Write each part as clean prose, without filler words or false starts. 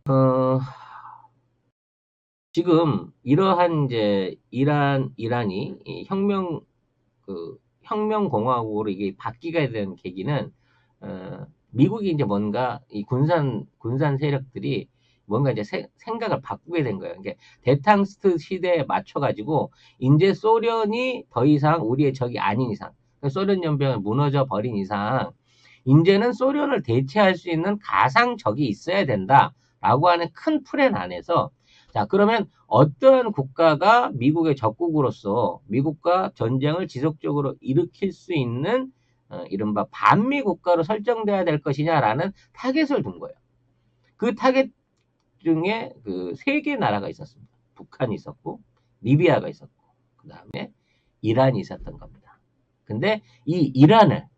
어, 지금 이러한 이제 이란이 이 혁명공화국으로 이게 바뀌게 된 계기는, 미국이 이제 뭔가 이 군산 세력들이 뭔가 이제 생각을 바꾸게 된 거예요. 그러니까 대탕스트 시대에 맞춰가지고 이제 소련이 더 이상 우리의 적이 아닌 이상, 그러니까 소련 연병이 무너져 버린 이상, 이제는 소련을 대체할 수 있는 가상 적이 있어야 된다라고 하는 큰 플랜 안에서, 자, 그러면 어떠한 국가가 미국의 적국으로서 미국과 전쟁을 지속적으로 일으킬 수 있는 이른바 반미 국가로 설정돼야 될 것이냐라는 타겟을 둔 거예요. 그 타겟 중에 그 세 개 나라가 있었습니다. 북한이 있었고, 리비아가 있었고, 그 다음에 이란이 있었던 겁니다. 근데 이 이란을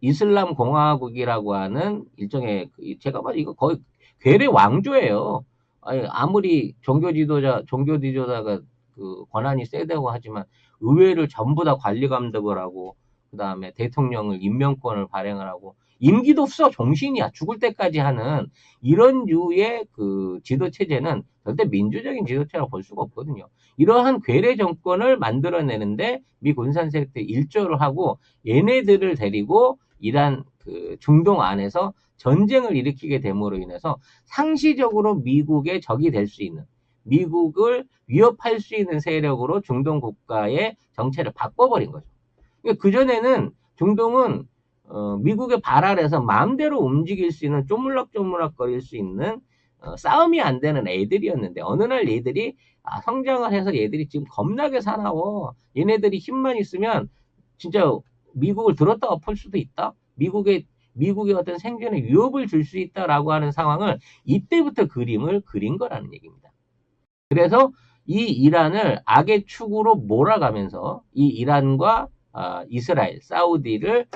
이슬람 공화국이라고 하는 일종의, 제가 봐도 이거 거의 괴뢰 왕조예요. 아니, 아무리 종교 지도자가 그 권한이 세다고 하지만 의회를 전부 다 관리 감독을 하고, 그 다음에 대통령을 임명권을 발행을 하고, 임기도 없어, 정신이야, 죽을 때까지 하는 이런 류의 그 지도 체제는 절대 민주적인 지도체라고 볼 수가 없거든요. 이러한 괴뢰 정권을 만들어내는데 미 군산 세력들이 일조를 하고, 얘네들을 데리고 이란 그 중동 안에서 전쟁을 일으키게 됨으로 인해서 상시적으로 미국의 적이 될 수 있는, 미국을 위협할 수 있는 세력으로 중동 국가의 정체를 바꿔버린 거죠. 그러니까 그전에는 중동은 미국의 발 아래서 마음대로 움직일 수 있는, 쪼물락쪼물락 거릴 수 있는 싸움이 안 되는 애들이었는데, 어느 날 얘들이 성장을 해서 얘들이 지금 겁나게 사나워. 얘네들이 힘만 있으면 진짜 미국을 들었다 엎을 수도 있다. 미국의 어떤 생존에 위협을 줄 수 있다라고 하는 상황을 이때부터 그림을 그린 거라는 얘기입니다. 그래서 이 이란을 악의 축으로 몰아가면서 이 이란과 이스라엘, 사우디를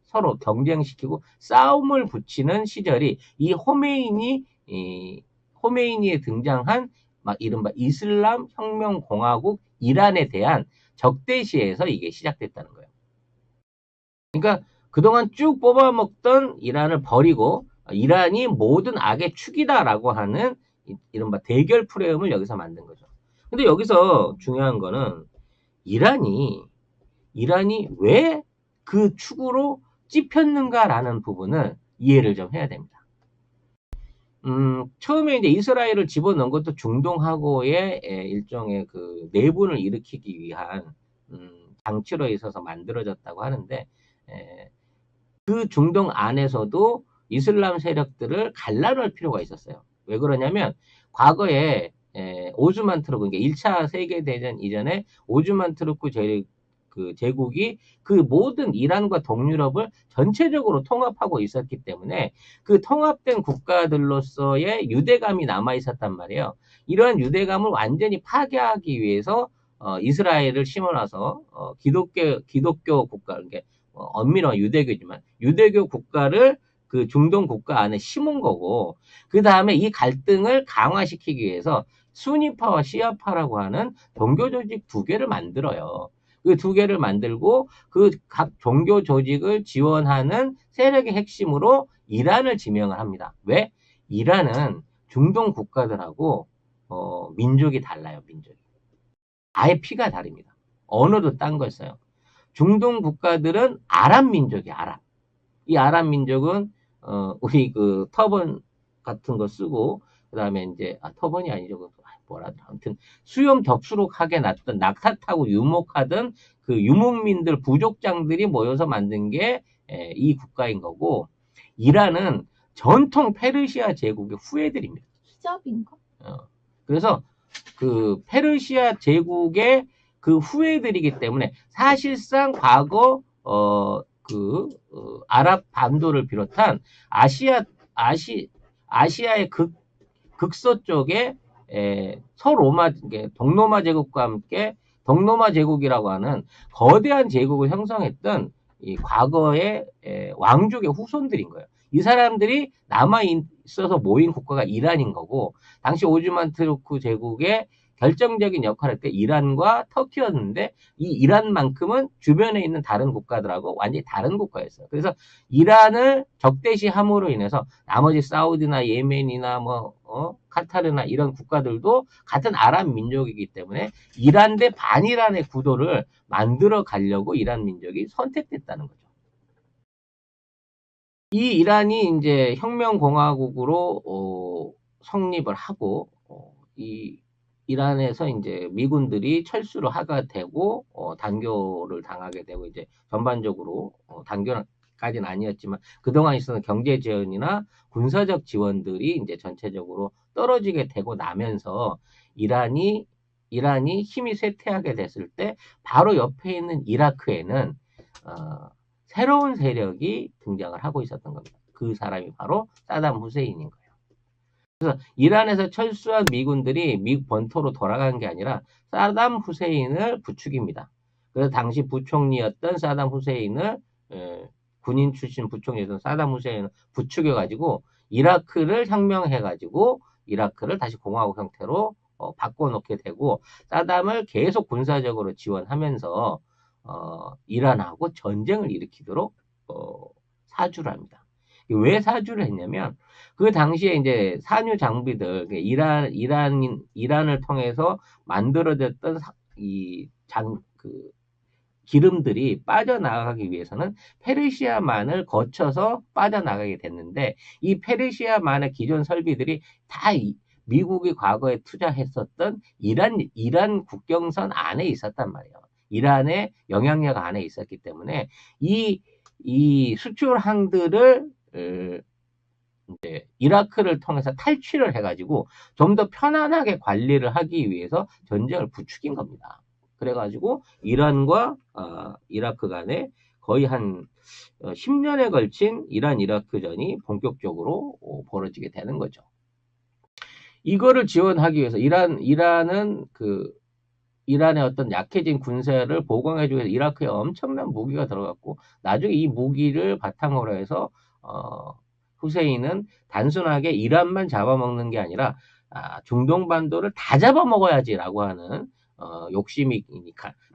서로 경쟁시키고 싸움을 붙이는 시절이 이 호메이니에 등장한 막 이른바 이슬람 혁명공화국 이란에 대한 적대시에서 이게 시작됐다는 거예요. 그러니까 그동안 쭉 뽑아먹던 이란을 버리고 이란이 모든 악의 축이다라고 하는 이른바 대결 프레임을 여기서 만든 거죠. 근데 여기서 중요한 거는 이란이 이란이 왜 그 축으로 찝혔는가라는 부분을 이해를 좀 해야 됩니다. 처음에 이제 이스라엘을 집어넣은 것도 중동하고의 일종의 그 내분을 일으키기 위한 장치로 있어서 만들어졌다고 하는데, 그 중동 안에서도 이슬람 세력들을 갈라놓을 필요가 있었어요. 왜 그러냐면 과거에 오스만 투르크, 그러니까 1차 세계대전 이전에 오스만 투르크 제국이 그 모든 이란과 동유럽을 전체적으로 통합하고 있었기 때문에 그 통합된 국가들로서의 유대감이 남아 있었단 말이에요. 이러한 유대감을 완전히 파괴하기 위해서 이스라엘을 심어놔서 기독교 국가, 그러니까 엄밀한 유대교지만 유대교 국가를 그 중동 국가 안에 심은 거고, 그 다음에 이 갈등을 강화시키기 위해서 수니파와 시아파라고 하는 종교 조직 두 개를 만들어요. 그 두 개를 만들고 그 각 종교 조직을 지원하는 세력의 핵심으로 이란을 지명을 합니다. 왜? 이란은 중동 국가들하고 민족이 달라요. 민족이 아예 피가 다릅니다. 언어도 딴 걸 써요. 중동 국가들은 아랍 민족이야, 아랍. 이 아랍 민족은 우리 그 터번 같은 거 쓰고, 그다음에 이제 터번이 아니죠. 뭐라 아무튼 수염 덥수룩하게 났던, 낙타 타고 유목하던 그 유목민들, 부족장들이 모여서 만든 게 이 국가인 거고, 이란은 전통 페르시아 제국의 후예들입니다. 수잡인가? 그래서 그 페르시아 제국의 그 후예들이기 때문에 사실상 과거 아랍 반도를 비롯한 아시아 아시 아시아의 극서쪽에 서로마, 동로마 제국과 함께 동로마 제국이라고 하는 거대한 제국을 형성했던 이 과거의 왕족의 후손들인 거예요. 이 사람들이 남아 있어서 모인 국가가 이란인 거고, 당시 오즈만 트루크 제국의 결정적인 역할을 했던 이란과 터키였는데 이 이란만큼은 주변에 있는 다른 국가들하고 완전히 다른 국가였어요. 그래서 이란을 적대시함으로 인해서 나머지 사우디나 예멘이나 카타르나 이런 국가들도 같은 아랍 민족이기 때문에 이란 대 반이란의 구도를 만들어 가려고 이란 민족이 선택됐다는 거죠. 이 이란이 이제 혁명공화국으로 성립을 하고 이 이란에서 이제 미군들이 철수를 하게 되고 단교를 당하게 되고 이제 전반적으로 단교까지는 아니었지만 그동안 있었던 경제 지원이나 군사적 지원들이 이제 전체적으로 떨어지게 되고 나면서 이란이 힘이 쇠퇴하게 됐을 때 바로 옆에 있는 이라크에는 새로운 세력이 등장을 하고 있었던 겁니다. 그 사람이 바로 사담 후세인인 거예요. 그래서 이란에서 철수한 미군들이 미국 본토로 돌아간 게 아니라 사담 후세인을 부추깁니다. 그래서 당시 부총리였던 사담 후세인을 군인 출신 부총리였던 사담 후세인을 부추겨가지고 이라크를 혁명해가지고 이라크를 다시 공화국 형태로 바꿔놓게 되고 사담을 계속 군사적으로 지원하면서 이란하고 전쟁을 일으키도록 사주를 합니다. 왜 사주를 했냐면 그 당시에 이제 산유 장비들 이란을 통해서 만들어졌던 기름들이 빠져나가기 위해서는 페르시아만을 거쳐서 빠져나가게 됐는데 이 페르시아만의 기존 설비들이 다 미국이 과거에 투자했었던 이란 국경선 안에 있었단 말이에요. 이란의 영향력 안에 있었기 때문에 이 수출항들을 이제 이라크를 통해서 탈취를 해가지고 좀 더 편안하게 관리를 하기 위해서 전쟁을 부추긴 겁니다. 그래가지고 이란과 이라크 간에 거의 한 10년에 걸친 이란-이라크전이 본격적으로 벌어지게 되는 거죠. 이거를 지원하기 위해서 이란의 어떤 약해진 군세를 보강해주기 위해서 이라크에 엄청난 무기가 들어갔고 나중에 이 무기를 바탕으로 해서 후세인은 단순하게 이란만 잡아먹는 게 아니라 중동반도를 다 잡아먹어야지라고 하는 욕심이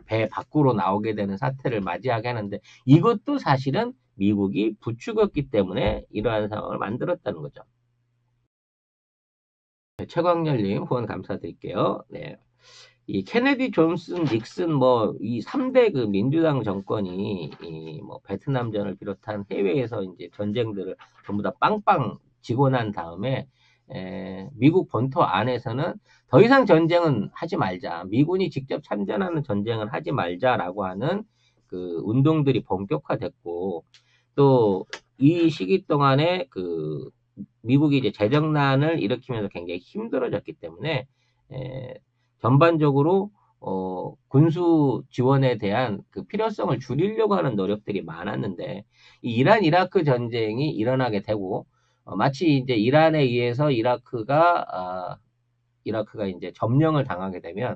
배 밖으로 나오게 되는 사태를 맞이하게 하는데 이것도 사실은 미국이 부추겼기 때문에 이러한 상황을 만들었다는 거죠. 네, 최광렬님 후원 감사드릴게요. 네. 이 케네디, 존슨, 닉슨 이 3대 그 민주당 정권이 베트남전을 비롯한 해외에서 이제 전쟁들을 전부 다 빵빵 지고 난 다음에 미국 본토 안에서는 더 이상 전쟁은 하지 말자. 미군이 직접 참전하는 전쟁을 하지 말자라고 하는 그 운동들이 본격화됐고 또 이 시기 동안에 그 미국이 이제 재정난을 일으키면서 굉장히 힘들어졌기 때문에 전반적으로 군수 지원에 대한 그 필요성을 줄이려고 하는 노력들이 많았는데 이 이란 이라크 전쟁이 일어나게 되고 마치 이제 이란에 의해서 이라크가 이제 점령을 당하게 되면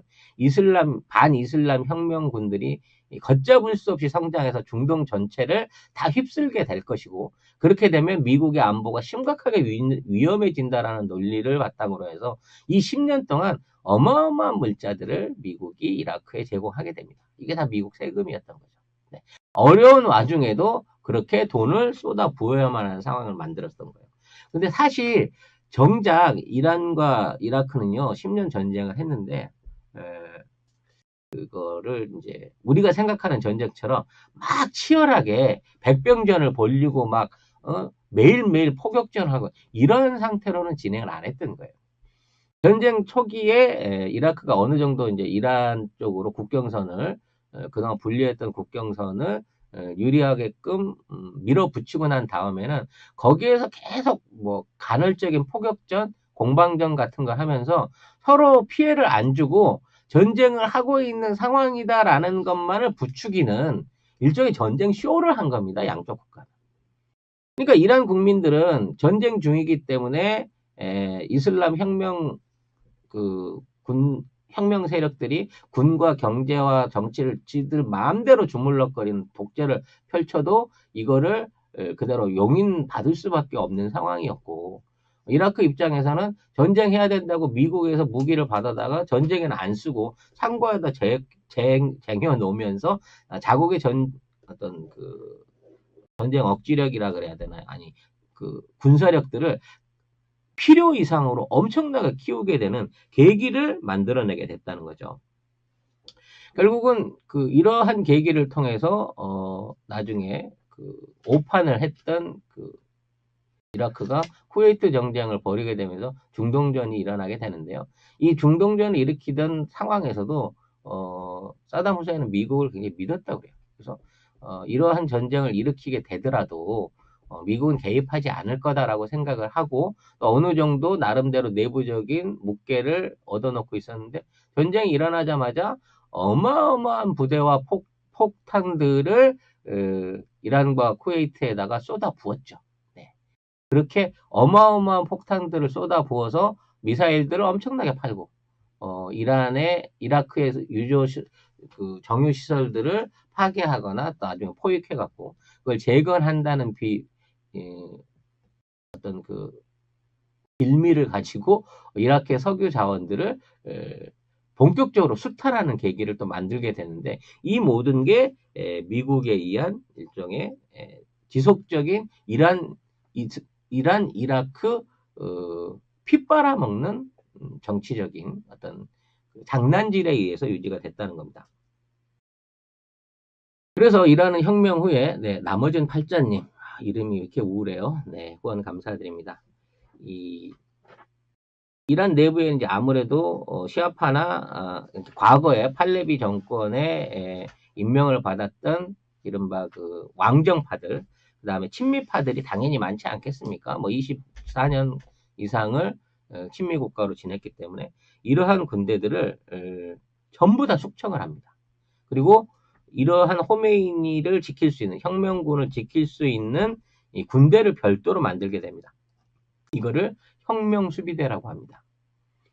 반이슬람 혁명군들이 걷잡을 수 없이 성장해서 중동 전체를 다 휩쓸게 될 것이고 그렇게 되면 미국의 안보가 심각하게 위험해진다라는 논리를 바탕으로 해서 이 10년 동안 어마어마한 물자들을 미국이 이라크에 제공하게 됩니다. 이게 다 미국 세금이었던 거죠. 네. 어려운 와중에도 그렇게 돈을 쏟아 부어야만 하는 상황을 만들었던 거예요. 근데 사실 정작 이란과 이라크는요 10년 전쟁을 했는데 그거를 이제 우리가 생각하는 전쟁처럼 막 치열하게 백병전을 벌이고 막 매일매일 포격전하고 이런 상태로는 진행을 안 했던 거예요. 전쟁 초기에 이라크가 어느 정도 이제 이란 쪽으로 국경선을 그동안 분리했던 국경선을 유리하게끔 밀어붙이고 난 다음에는 거기에서 계속 간헐적인 포격전, 공방전 같은 거 하면서 서로 피해를 안 주고 전쟁을 하고 있는 상황이다라는 것만을 부추기는 일종의 전쟁 쇼를 한 겁니다. 양쪽 국가는. 그러니까 이란 국민들은 전쟁 중이기 때문에 이슬람 혁명 혁명 세력들이 군과 경제와 정치를 지들 마음대로 주물럭거리는 독재를 펼쳐도 이거를 그대로 용인받을 수밖에 없는 상황이었고 이라크 입장에서는 전쟁해야 된다고 미국에서 무기를 받아다가 전쟁에는 안 쓰고 창고에다 쟁여 놓으면서 자국의 어떤 그 전쟁 억지력이라 그래야 되나요? 아니, 그 군사력들을 필요 이상으로 엄청나게 키우게 되는 계기를 만들어내게 됐다는 거죠. 결국은 이러한 계기를 통해서 나중에 오판을 했던 이라크가 쿠웨이트 정쟁을 벌이게 되면서 중동전이 일어나게 되는데요. 이 중동전을 일으키던 상황에서도 사담 후세인은 미국을 굉장히 믿었다고 그래요. 그래서 이러한 전쟁을 일으키게 되더라도 미국은 개입하지 않을 거다라고 생각을 하고 또 어느 정도 나름대로 내부적인 묵계를 얻어놓고 있었는데 전쟁이 일어나자마자 어마어마한 부대와 폭탄들을 이란과 쿠웨이트에다가 쏟아 부었죠. 그렇게 어마어마한 폭탄들을 쏟아 부어서 미사일들을 엄청나게 팔고 이라크에서 정유 시설들을 파괴하거나 또 나중에 포획해 갖고 그걸 재건한다는 어떤 빌미를 가지고 이라크의 석유 자원들을 본격적으로 수탈하는 계기를 또 만들게 되는데 이 모든 게 미국에 의한 일종의 지속적인 이라크 피 빨아먹는 정치적인 어떤 장난질에 의해서 유지가 됐다는 겁니다. 그래서 이란은 혁명 후에 나머진 팔자님 이름이 이렇게 우울해요. 후원 감사드립니다. 이란 내부에 이제 아무래도 시아파나 과거에 팔레비 정권에 임명을 받았던 이른바 왕정파들 그 다음에 친미파들이 당연히 많지 않겠습니까? 뭐 24년 이상을 친미 국가로 지냈기 때문에 이러한 군대들을 전부 다 숙청을 합니다. 그리고 이러한 호메이니를 지킬 수 있는 혁명군을 지킬 수 있는 이 군대를 별도로 만들게 됩니다. 이거를 혁명수비대라고 합니다.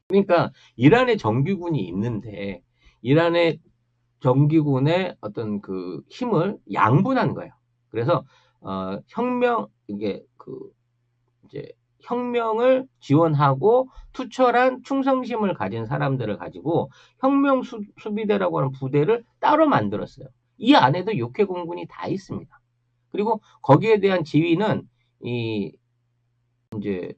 그러니까 이란의 정규군이 있는데 이란의 정규군의 어떤 힘을 양분한 거예요. 그래서 이제 혁명을 지원하고 투철한 충성심을 가진 사람들을 가지고 혁명 수비대라고 하는 부대를 따로 만들었어요. 이 안에도 육해공군이 다 있습니다. 그리고 거기에 대한 지휘는 이제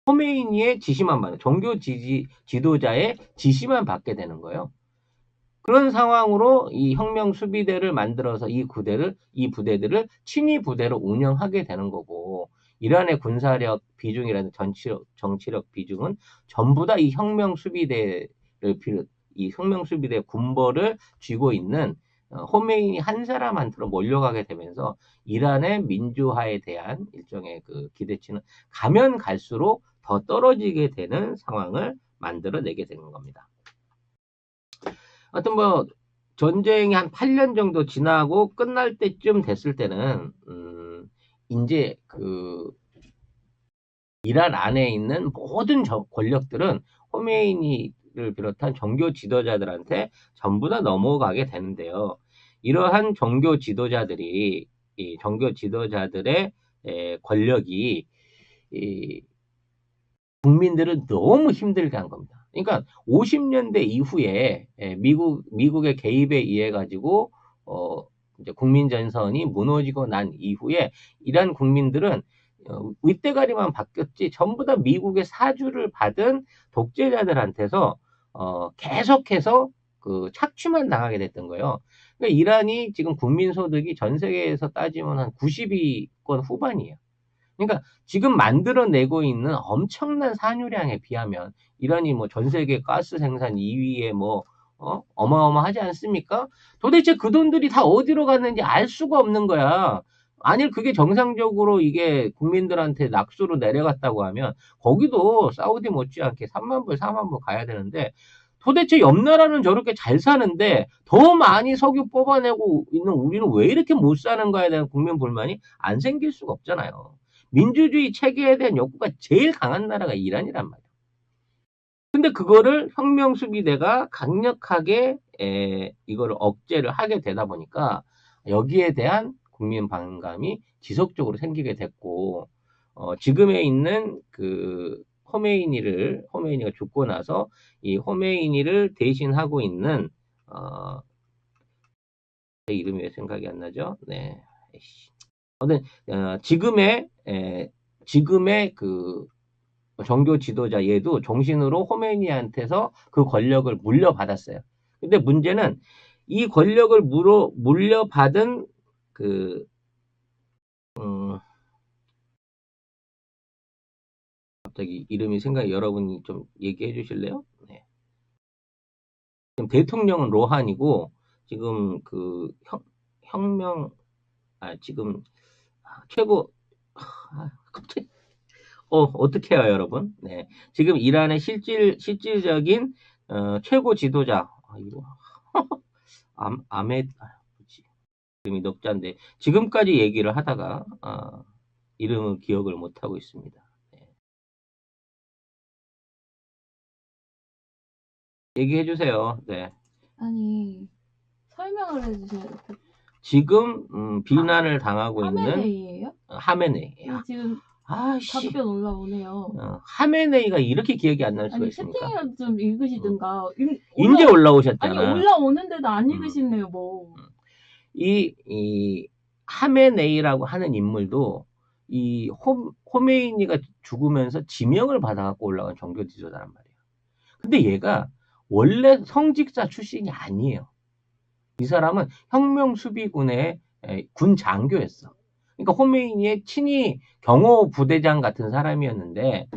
호메이니의 지시만 받는 종교 지도자의 지시만 받게 되는 거예요. 그런 상황으로 이 혁명 수비대를 만들어서 이 부대들을 친위 부대로 운영하게 되는 거고 이란의 군사력 비중이라는 정치력 비중은 전부 다 이 혁명 수비대의 군벌을 쥐고 있는 호메이니 한 사람한테로 몰려가게 되면서 이란의 민주화에 대한 일종의 기대치는 가면 갈수록 더 떨어지게 되는 상황을 만들어내게 되는 겁니다. 하여튼 전쟁이 한 8년 정도 지나고 끝날 때쯤 됐을 때는 이제 이란 안에 있는 모든 권력들은 호메이니를 비롯한 종교 지도자들한테 전부 다 넘어가게 되는데요. 이러한 종교 지도자들의 권력이 국민들을 너무 힘들게 한 겁니다. 그러니까 50년대 이후에 미국의 개입에 의해 가지고 이제 국민 전선이 무너지고 난 이후에 이란 국민들은 윗대가리만 바뀌었지 전부 다 미국의 사주를 받은 독재자들한테서 계속해서 착취만 당하게 됐던 거예요. 그러니까 이란이 지금 국민 소득이 전 세계에서 따지면 한 90위권 후반이에요. 그러니까 지금 만들어내고 있는 엄청난 산유량에 비하면 이란이 전 세계 가스 생산 2위에 어마어마하지 않습니까? 도대체 그 돈들이 다 어디로 갔는지 알 수가 없는 거야. 만일 그게 정상적으로 이게 국민들한테 낙수로 내려갔다고 하면 거기도 사우디 못지않게 3만 불, 4만 불 가야 되는데 도대체 옆 나라는 저렇게 잘 사는데 더 많이 석유 뽑아내고 있는 우리는 왜 이렇게 못 사는 거에 대한 국민 불만이 안 생길 수가 없잖아요. 민주주의 체계에 대한 욕구가 제일 강한 나라가 이란이란 말이야. 근데 그거를 혁명수비대가 강력하게 이거를 억제를 하게 되다 보니까 여기에 대한 국민 반감이 지속적으로 생기게 됐고 지금에 있는 그 호메이니가 죽고 나서 이 호메이니를 대신하고 있는 제 이름이 왜 생각이 안 나죠? 네. 지금의 그 종교 지도자 얘도 종신으로 호메이니한테서 그 권력을 물려받았어요. 근데 문제는 이 권력을 물려받은 그 갑자기 이름이 생각이 여러분이 좀 얘기해 주실래요? 네. 지금 대통령은 로한이고 지금 그 혁명 지금 최고 갑자기 어떻게 해요, 여러분? 네. 지금 이란의 실질적인 최고 지도자 이거 뭐지? 이름이 넉자인데 지금까지 얘기를 하다가 이름을 기억을 못 하고 있습니다. 네. 얘기해 주세요. 네. 아니, 설명을 해주셔야 돼요. 지금 비난을 당하고 있는 하메네이예요? 하메네이예요. 지금 아씨, 답변 올라오네요. 하메네이가 이렇게 기억이 안 날 수가 아니, 있습니까? 채팅이라도 좀 읽으시든가. 이제 올라오셨잖아. 아니, 올라오는데도 안 읽으시네요, 뭐. 이 하메네이라고 하는 인물도 이 호메이니가 죽으면서 지명을 받아갖고 올라간 종교 지도자란 말이에요. 근데 얘가 원래 성직자 출신이 아니에요. 이 사람은 혁명수비군의 군 장교였어. 그러니까 호메이니의 친위 경호 부대장 같은 사람이었는데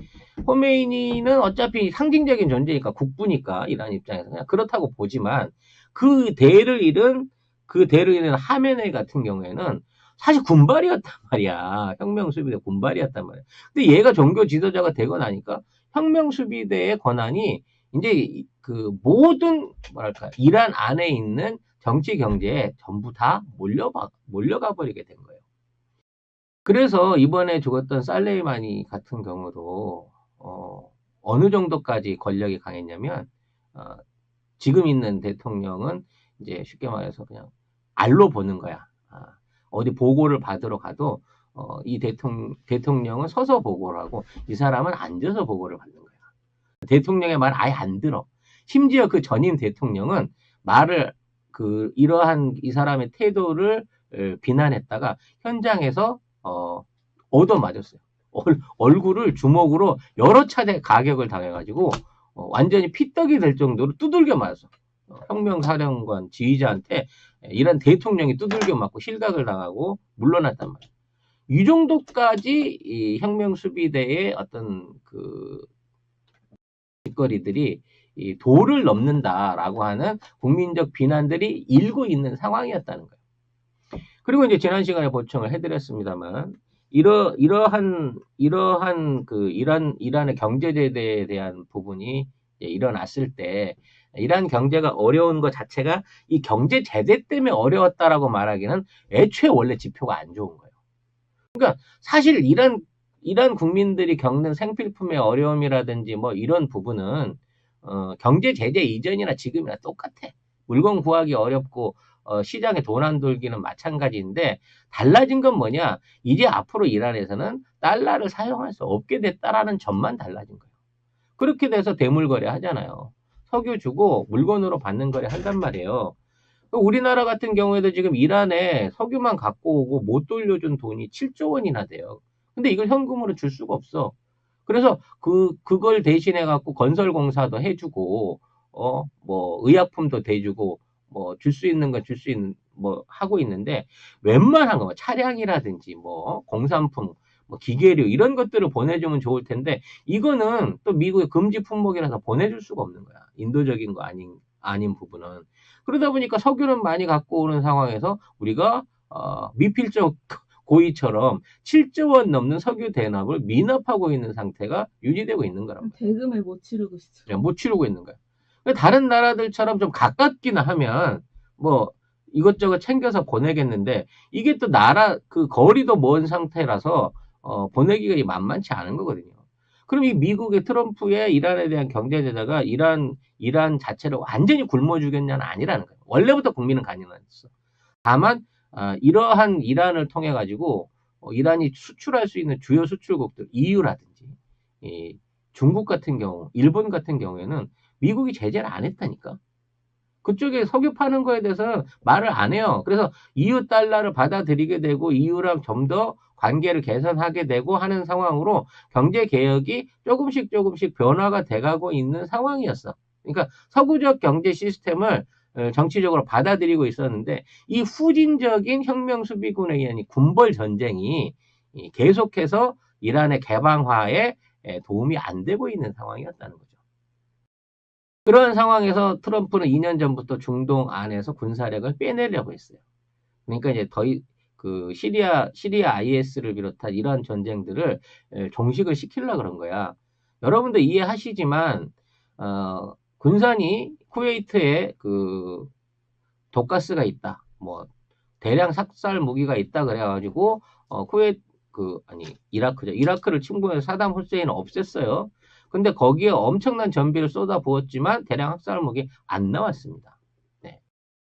호메이니는 어차피 상징적인 존재니까 국부니까 이란 입장에서 그냥 그렇다고 보지만 그 대를 잃은 하메네이 같은 경우에는 사실 군발이었단 말이야. 혁명수비대 군발이었단 말이야. 근데 얘가 종교 지도자가 되고 나니까 혁명수비대의 권한이 이제 그 모든 뭐랄까 이란 안에 있는 정치 경제에 전부 다 몰려가 버리게 된 거예요. 그래서 이번에 죽었던 살레이마니 같은 경우도 어느 정도까지 권력이 강했냐면 지금 있는 대통령은 이제 쉽게 말해서 그냥 알로 보는 거야. 어디 보고를 받으러 가도 이 대통령은 서서 보고를 하고 이 사람은 앉아서 보고를 받는 거야. 대통령의 말 아예 안 들어. 심지어 그 전임 대통령은 말을 이러한 이 사람의 태도를 비난했다가 현장에서 얻어맞았어요. 얼굴을 주먹으로 여러 차례 가격을 당해가지고 완전히 피떡이 될 정도로 두들겨 맞았어. 혁명사령관 지휘자한테 이란 대통령이 두들겨 맞고 실각을 당하고 물러났단 말이야. 이 정도까지 이 혁명수비대의 어떤 그 짓거리들이 이 도를 넘는다라고 하는 국민적 비난들이 일고 있는 상황이었다는 거예요. 그리고 이제 지난 시간에 보충을 해드렸습니다만 이러한 그 이란의 경제제대에 대한 부분이 일어났을 때 이란 경제가 어려운 것 자체가 이 경제제대 때문에 어려웠다라고 말하기는 애초에 원래 지표가 안 좋은 거예요. 그러니까 사실 이란 국민들이 겪는 생필품의 어려움이라든지 뭐 이런 부분은 경제 제재 이전이나 지금이나 똑같아. 물건 구하기 어렵고 시장에 돈 안 돌기는 마찬가지인데 달라진 건 뭐냐? 이제 앞으로 이란에서는 달러를 사용할 수 없게 됐다라는 점만 달라진 거예요. 그렇게 돼서 대물 거래 하잖아요. 석유 주고 물건으로 받는 거래 한단 말이에요. 우리나라 같은 경우에도 지금 이란에 석유만 갖고 오고 못 돌려준 돈이 7조 원이나 돼요. 근데 이걸 현금으로 줄 수가 없어. 그래서 그걸 대신해 갖고 건설공사도 해주고, 뭐, 의약품도 대주고, 뭐, 줄 수 있는 거 줄 수 있는, 뭐, 하고 있는데, 웬만한 거, 차량이라든지, 뭐, 공산품, 뭐, 기계류, 이런 것들을 보내주면 좋을 텐데, 이거는 또 미국의 금지 품목이라서 보내줄 수가 없는 거야. 인도적인 거 아닌 부분은. 그러다 보니까 석유는 많이 갖고 오는 상황에서 우리가, 미필적 고의처럼 7조 원 넘는 석유 대납을 미납하고 있는 상태가 유지되고 있는 거라고. 대금을 못 치르고 있어. 못 치르고 있는 거야. 다른 나라들처럼 좀 가깝기나 하면 뭐 이것저것 챙겨서 보내겠는데 이게 또 그 거리도 먼 상태라서 보내기가 만만치 않은 거거든요. 그럼 이 미국의 트럼프의 이란에 대한 경제 제재가 이란 자체를 완전히 굶어 주겠냐는 아니라는 거예요. 원래부터 국민은 가능했어. 다만 이러한 이란을 통해 가지고 이란이 수출할 수 있는 주요 수출국들, EU라든지, 중국 같은 경우, 일본 같은 경우에는 미국이 제재를 안 했다니까. 그쪽에 석유 파는 거에 대해서는 말을 안 해요. 그래서 EU 달러를 받아들이게 되고 EU랑 좀 더 관계를 개선하게 되고 하는 상황으로 경제 개혁이 조금씩 변화가 돼가고 있는 상황이었어. 그러니까 서구적 경제 시스템을 정치적으로 받아들이고 있었는데 이 후진적인 혁명 수비군에 의한 이 군벌 전쟁이 계속해서 이란의 개방화에 도움이 안 되고 있는 상황이었다는 거죠. 그런 상황에서 트럼프는 2년 전부터 중동 안에서 군사력을 빼내려고 했어요. 그러니까 이제 시리아 IS를 비롯한 이런 전쟁들을 종식을 시키려고 그런 거야. 여러분도 이해하시지만, 군산이 쿠웨이트에 독가스가 있다. 뭐, 대량 삭살 무기가 있다 그래가지고, 이라크죠. 이라크를 침공해서 사담 후세인을 없앴어요. 근데 거기에 엄청난 전비를 쏟아 부었지만 대량 학살 무기 안 나왔습니다. 네.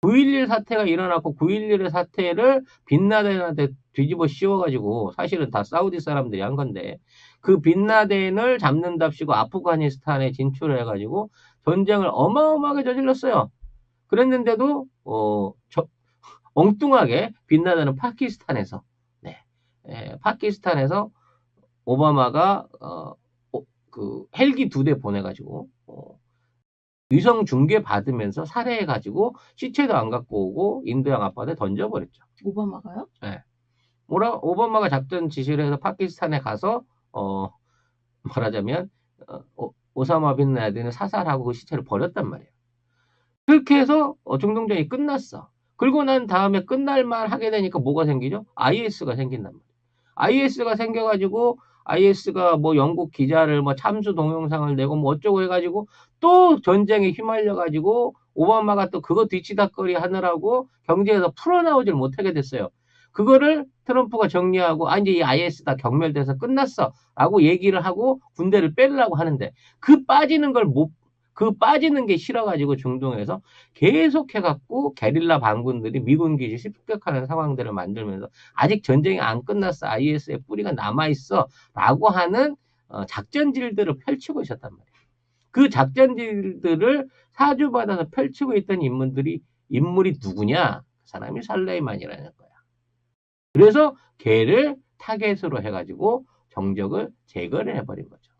9.11 사태가 일어났고 9.11의 사태를 빈라덴한테 뒤집어 씌워가지고 사실은 다 사우디 사람들이 한 건데 그 빈라덴을 잡는답시고 아프가니스탄에 진출을 해가지고 전쟁을 어마어마하게 저질렀어요. 그랬는데도 엉뚱하게 빈라덴은 파키스탄에서 파키스탄에서 오바마가 헬기 2대 보내가지고 위성 중계 받으면서 살해해가지고 시체도 안 갖고 오고 인도양 앞바다에 던져버렸죠. 오바마가요? 네. 오바마가 작전 지시를 해서 파키스탄에 가서 말하자면 오사마 빈 라덴을 사살하고 그 시체를 버렸단 말이에요. 그렇게 해서 중동전이 끝났어. 그리고 난 다음에 끝날만 하게 되니까 뭐가 생기죠? IS가 생긴단 말이에요. IS가 생겨가지고 IS가 뭐 영국 기자를 뭐 참수 동영상을 내고 뭐 어쩌고 해가지고 또 전쟁에 휘말려가지고 오바마가 또 그거 뒤치다거리 하느라고 경제에서 풀어나오질 못하게 됐어요. 그거를 트럼프가 정리하고 이제 이 IS 다 경멸돼서 끝났어 라고 얘기를 하고 군대를 빼려고 하는데 그 빠지는 게 싫어가지고 중동에서 계속해갖고 게릴라 반군들이 미군 기지 습격하는 상황들을 만들면서 아직 전쟁이 안 끝났어. IS의 뿌리가 남아있어. 라고 하는 작전질들을 펼치고 있었단 말이에요. 그 작전질들을 사주받아서 펼치고 있던 인물이 누구냐? 그 사람이 살레이만이라는 거야. 그래서 걔를 타겟으로 해가지고 정적을 제거를 해버린 거죠.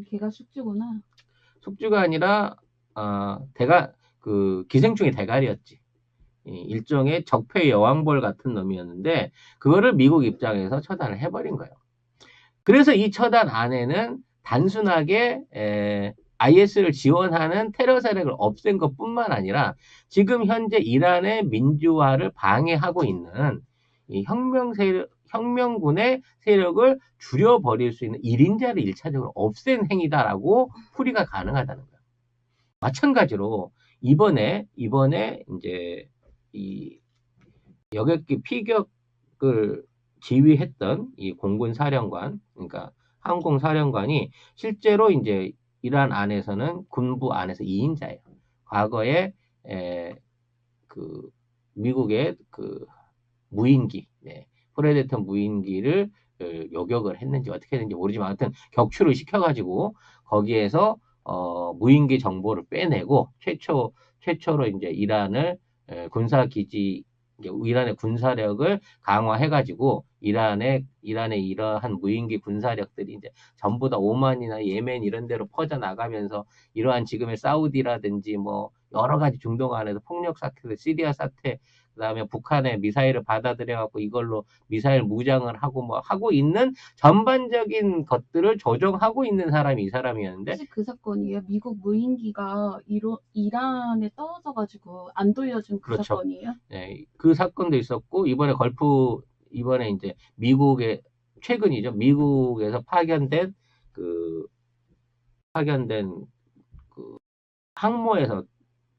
걔가 숙주구나. 숙주가 아니라 기생충의 대가리였지. 일종의 적폐 여왕벌 같은 놈이었는데 그거를 미국 입장에서 처단을 해버린 거예요. 그래서 이 처단 안에는 단순하게 IS를 지원하는 테러 세력을 없앤 것뿐만 아니라 지금 현재 이란의 민주화를 방해하고 있는 이 혁명군의 세력을 줄여버릴 수 있는 1인자를 1차적으로 없앤 행위다라고 풀이가 가능하다는 거예요. 마찬가지로 이번에 이제 이 여객기 피격을 지휘했던 이 공군 사령관, 그러니까 항공 사령관이 실제로 이제 이란 안에서는 군부 안에서 2인자예요. 과거에 미국의 무인기, 프레데터 무인기를 요격을 했는지 어떻게 했는지 모르지만 하여튼 격추를 시켜가지고 거기에서 무인기 정보를 빼내고 최초로 이제 이란의 군사력을 강화해가지고 이란의 이러한 무인기 군사력들이 이제 전부 다 오만이나 예멘 이런 데로 퍼져 나가면서 이러한 지금의 사우디라든지 뭐 여러 가지 중동 안에서 폭력 사태들, 시리아 사태, 그다음에 북한의 미사일을 받아들여갖고 이걸로 미사일 무장을 하고 뭐 하고 있는 전반적인 것들을 조정하고 있는 사람이 이 사람이었는데. 혹시 그 사건이에요? 미국 무인기가 이란에 떨어져가지고 안 돌려준 그 그렇죠. 사건이에요? 네, 그 사건도 있었고 이번에 이제 최근이죠. 미국에서 파견된 항모에서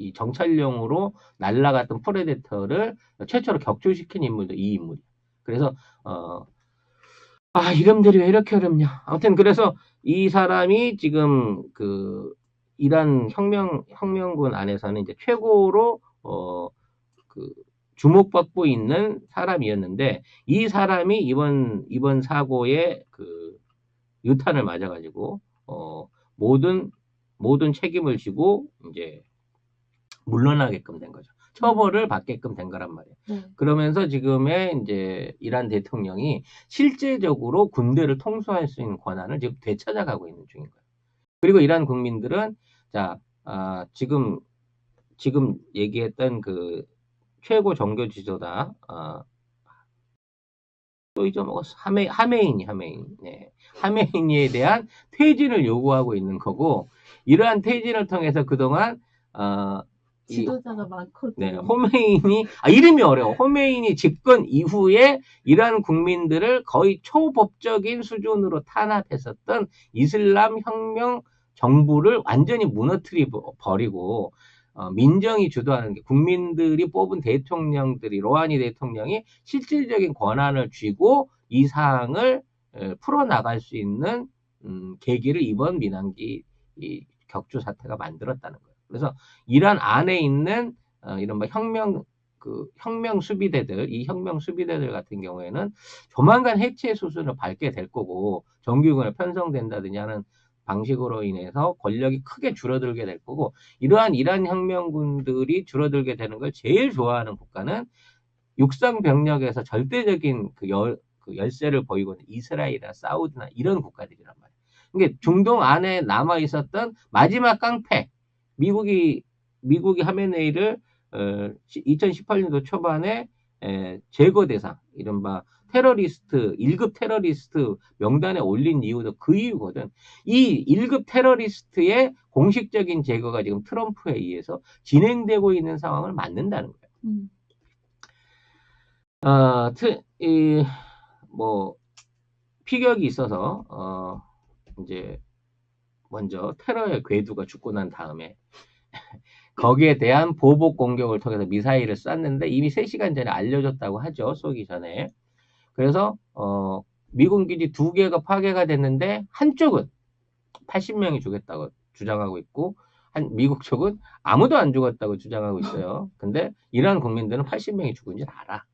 이 정찰용으로 날아갔던 프레데터를 최초로 격추시킨 인물도 이 인물이야. 그래서 이름들이 왜 이렇게 어렵냐. 아무튼 그래서 이 사람이 지금 이란 혁명군 안에서는 이제 최고로 주목받고 있는 사람이었는데 이 사람이 이번 사고에 그 유탄을 맞아가지고 모든 책임을 지고 이제 물러나게끔 된 거죠. 처벌을 받게끔 된 거란 말이에요. 그러면서 지금의 이제 이란 대통령이 실제적으로 군대를 통수할 수 있는 권한을 지금 되찾아가고 있는 중인 거예요. 그리고 이란 국민들은 자, 지금 얘기했던 그 최고 종교 지도자 또 잊어먹었어. 하메이니. 네. 하메이니에 대한 퇴진을 요구하고 있는 거고, 이러한 퇴진을 통해서 그동안, 지도자가 많거든요. 네, 호메이니, 이름이 어려워. 호메이니 집권 이후에 이란 국민들을 거의 초법적인 수준으로 탄압했었던 이슬람 혁명 정부를 완전히 무너뜨려 버리고, 민정이 주도하는 게 국민들이 뽑은 대통령들이 로하니 대통령이 실질적인 권한을 쥐고 이 사항을 풀어나갈 수 있는 계기를 이번 민항기 이 격주 사태가 만들었다는 거예요. 그래서 이란 안에 있는 이런 혁명 수비대들, 이 혁명 수비대들 같은 경우에는 조만간 해체 수순을 밟게 될 거고 정규군에 편성된다든지 하는 방식으로 인해서 권력이 크게 줄어들게 될 거고, 이러한 이란 혁명군들이 줄어들게 되는 걸 제일 좋아하는 국가는 육상 병력에서 절대적인 그 열세를 보이고 있는 이스라엘이나 사우디나 이런 국가들이란 말이에요. 이게 중동 안에 남아 있었던 마지막 깡패, 미국이 하메네이를 2018년도 초반에 제거 대상, 이른바 테러리스트, 1급 테러리스트 명단에 올린 이유도 그 이유거든. 이 1급 테러리스트의 공식적인 제거가 지금 트럼프에 의해서 진행되고 있는 상황을 맞는다는 거예요. 피격이 있어서, 이제, 먼저 테러의 궤도가 죽고 난 다음에, 거기에 대한 보복 공격을 통해서 미사일을 쐈는데 이미 3시간 전에 알려줬다고 하죠. 쏘기 전에. 그래서 미군 기지 2개가 파괴가 됐는데 한쪽은 80명이 죽었다고 주장하고 있고 미국 쪽은 아무도 안 죽었다고 주장하고 있어요. 근데 이란 국민들은 80명이 죽은 줄 알아.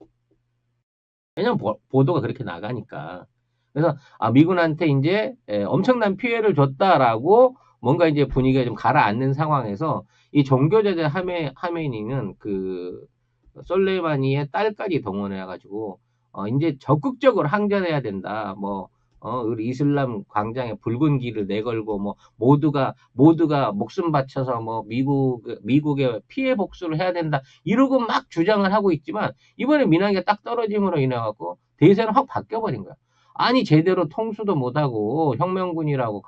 왜냐면 보도가 그렇게 나가니까. 그래서 미군한테 이제 엄청난 피해를 줬다라고 뭔가 이제 분위기가 좀 가라앉는 상황에서 이 종교제자 하메니는 그 솔레이마니의 딸까지 동원해가지고 이제 적극적으로 항전해야 된다. 우리 이슬람 광장에 붉은 길을 내걸고 모두가 목숨 바쳐서 미국의 피해 복수를 해야 된다. 이러고 막 주장을 하고 있지만 이번에 민항기가 딱 떨어짐으로 인해 갖고 대세는 확 바뀌어 버린 거야. 아니 제대로 통수도 못하고 혁명군이라고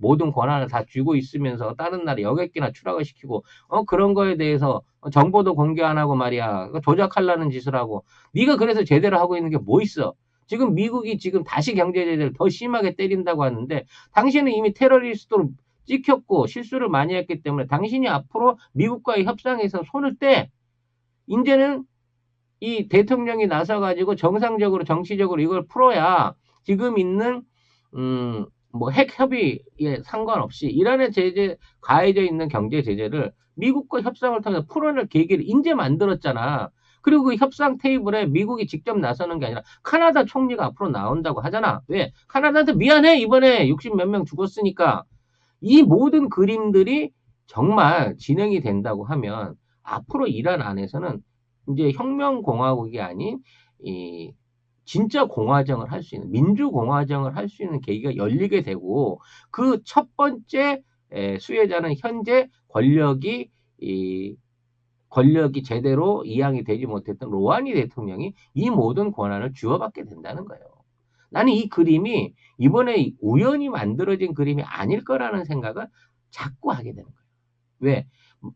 모든 권한을 다 쥐고 있으면서 다른 나라 여객기나 추락을 시키고 그런 거에 대해서 정보도 공개 안 하고 말이야. 조작하려는 짓을 하고. 네가 그래서 제대로 하고 있는 게 뭐 있어? 지금 미국이 지금 다시 경제 제재를 더 심하게 때린다고 하는데 당신은 이미 테러리스트로 찍혔고 실수를 많이 했기 때문에 당신이 앞으로 미국과의 협상에서 손을 떼. 이제는 이 대통령이 나서가지고 정상적으로 정치적으로 이걸 풀어야 지금 있는 핵 협의에 상관없이 이란의 제재 가해져 있는 경제 제재를 미국과 협상을 통해서 풀어낼 계기를 이제 만들었잖아. 그리고 그 협상 테이블에 미국이 직접 나서는 게 아니라 카나다 총리가 앞으로 나온다고 하잖아. 왜? 카나다한테 미안해. 이번에 60 몇 명 죽었으니까. 이 모든 그림들이 정말 진행이 된다고 하면 앞으로 이란 안에서는 이제 혁명공화국이 아닌 진짜 공화정을 할 수 있는 민주공화정을 할 수 있는 계기가 열리게 되고 그 첫 번째 수혜자는 현재 권력이 제대로 이양이 되지 못했던 로하니 대통령이 이 모든 권한을 쥐어받게 된다는 거예요. 나는 이 그림이 이번에 우연히 만들어진 그림이 아닐 거라는 생각을 자꾸 하게 되는 거예요. 왜?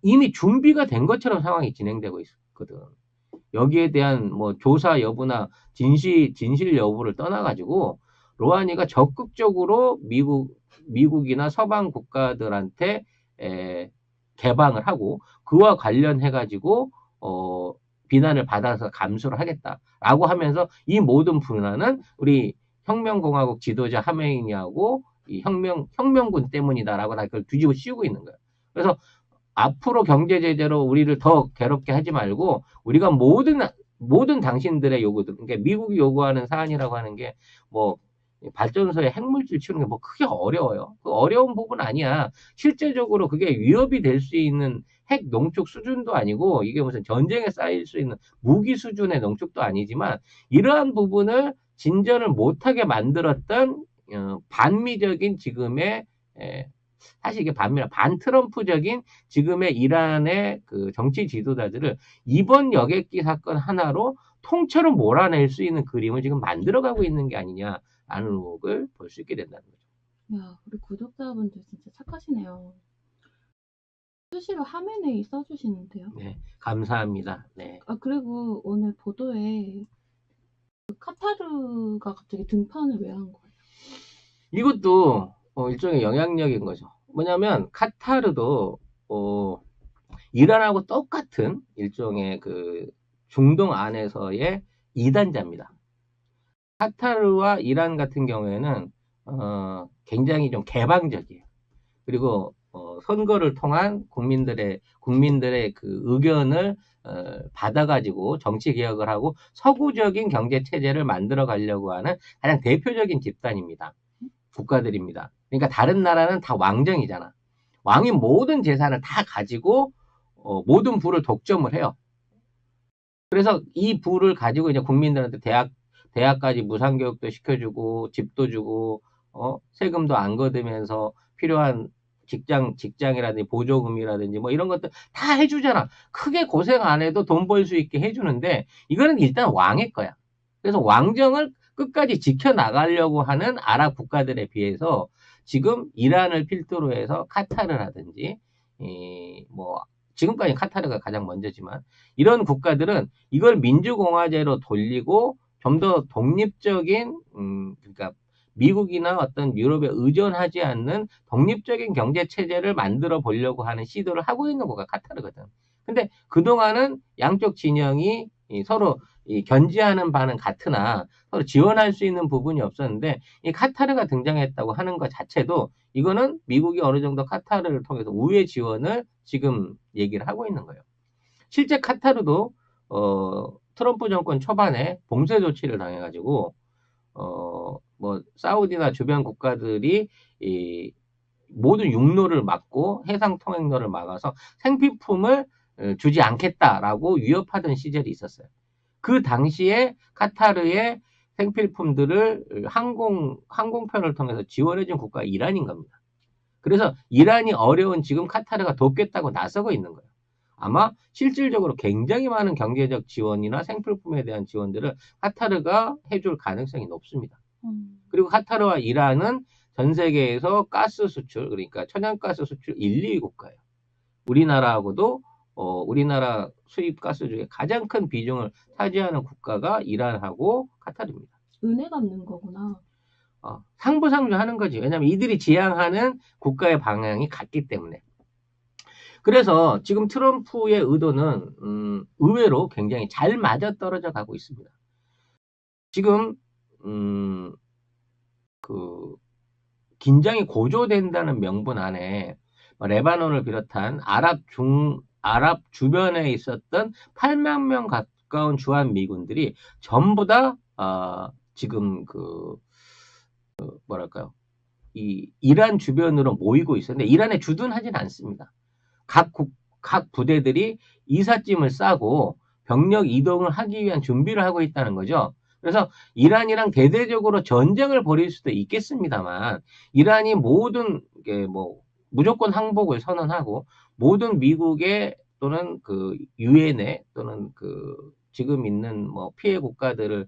이미 준비가 된 것처럼 상황이 진행되고 있거든. 여기에 대한 조사 여부나 진실 여부를 떠나가지고 로하니가 적극적으로 미국이나 서방 국가들한테 개방을 하고 그와 관련해가지고 비난을 받아서 감수를 하겠다라고 하면서 이 모든 분란은 우리 혁명공화국 지도자 하메이니하고 이 혁명군 때문이다라고 다 그걸 뒤집어 씌우고 있는 거예요. 그래서 앞으로 경제 제재로 우리를 더 괴롭게 하지 말고 우리가 모든 당신들의 요구들, 그러니까 미국이 요구하는 사안이라고 하는 게 뭐 발전소에 핵물질 치우는 게 뭐 크게 어려워요. 그 어려운 부분 아니야. 실제적으로 그게 위협이 될 수 있는 핵 농축 수준도 아니고 이게 무슨 전쟁에 쌓일 수 있는 무기 수준의 농축도 아니지만 이러한 부분을 진전을 못하게 만들었던 반미적인 지금의 사실 이게 반트럼프적인 지금의 이란의 그 정치 지도자들을 이번 여객기 사건 하나로 통째로 몰아낼 수 있는 그림을 지금 만들어가고 있는 게 아니냐라는 의혹을 볼 수 있게 된다는 거죠. 야, 우리 구독자분들 진짜 착하시네요. 수시로 화면에 써주시는데요. 네, 감사합니다. 네. 그리고 오늘 보도에 그 카타르가 갑자기 등판을 왜 한 거예요? 이것도 일종의 영향력인 거죠. 뭐냐면 카타르도 이란하고 똑같은 일종의 그 중동 안에서의 이단자입니다. 카타르와 이란 같은 경우에는 굉장히 좀 개방적이에요. 그리고 선거를 통한 국민들의 그 의견을 받아가지고 정치 개혁을 하고 서구적인 경제 체제를 만들어 가려고 하는 가장 대표적인 집단입니다. 국가들입니다. 그러니까 다른 나라는 다 왕정이잖아. 왕이 모든 재산을 다 가지고 모든 부를 독점을 해요. 그래서 이 부를 가지고 이제 국민들한테 대학까지 무상교육도 시켜주고 집도 주고 세금도 안 걷으면서 필요한 직장이라든지 보조금이라든지 뭐 이런 것들 다 해주잖아. 크게 고생 안 해도 돈 벌 수 있게 해주는데 이거는 일단 왕의 거야. 그래서 왕정을 끝까지 지켜나가려고 하는 아랍 국가들에 비해서 지금 이란을 필두로 해서 카타르라든지 뭐 지금까지 카타르가 가장 먼저지만 이런 국가들은 이걸 민주공화제로 돌리고 좀 더 독립적인 그러니까 미국이나 어떤 유럽에 의존하지 않는 독립적인 경제 체제를 만들어 보려고 하는 시도를 하고 있는 국가가 카타르거든. 근데 그동안은 양쪽 진영이 서로 견지하는 바는 같으나 서로 지원할 수 있는 부분이 없었는데 이 카타르가 등장했다고 하는 것 자체도 이거는 미국이 어느 정도 카타르를 통해서 우회 지원을 지금 얘기를 하고 있는 거예요. 실제 카타르도 트럼프 정권 초반에 봉쇄 조치를 당해가지고 뭐 사우디나 주변 국가들이 이 모든 육로를 막고 해상 통행로를 막아서 생필품을 주지 않겠다라고 위협하던 시절이 있었어요. 그 당시에 카타르의 생필품들을 항공편을 통해서 지원해준 국가가 이란인 겁니다. 그래서 이란이 어려운 지금 카타르가 돕겠다고 나서고 있는 거예요. 아마 실질적으로 굉장히 많은 경제적 지원이나 생필품에 대한 지원들을 카타르가 해줄 가능성이 높습니다. 그리고 카타르와 이란은 전 세계에서 가스 수출, 그러니까 천연가스 수출 1, 2위 국가예요. 우리나라하고도 우리나라 수입 가스 중에 가장 큰 비중을 차지하는 국가가 이란하고 카타르입니다. 은혜 갚는 거구나. 상부상조하는 거지. 왜냐하면 이들이 지향하는 국가의 방향이 같기 때문에. 그래서 지금 트럼프의 의도는 의외로 굉장히 잘 맞아떨어져 가고 있습니다. 지금 그 긴장이 고조된다는 명분 안에 레바논을 비롯한 아랍 주변에 있었던 8만 명 가까운 주한 미군들이 전부 다 지금 뭐랄까요? 이 이란 주변으로 모이고 있었는데 이란에 주둔하진 않습니다. 각 부대들이 이삿짐을 싸고 병력 이동을 하기 위한 준비를 하고 있다는 거죠. 그래서 이란이랑 대대적으로 전쟁을 벌일 수도 있겠습니다만 이란이 모든 뭐 무조건 항복을 선언하고 모든 미국의 또는 그 유엔의 또는 그 지금 있는 뭐 피해 국가들의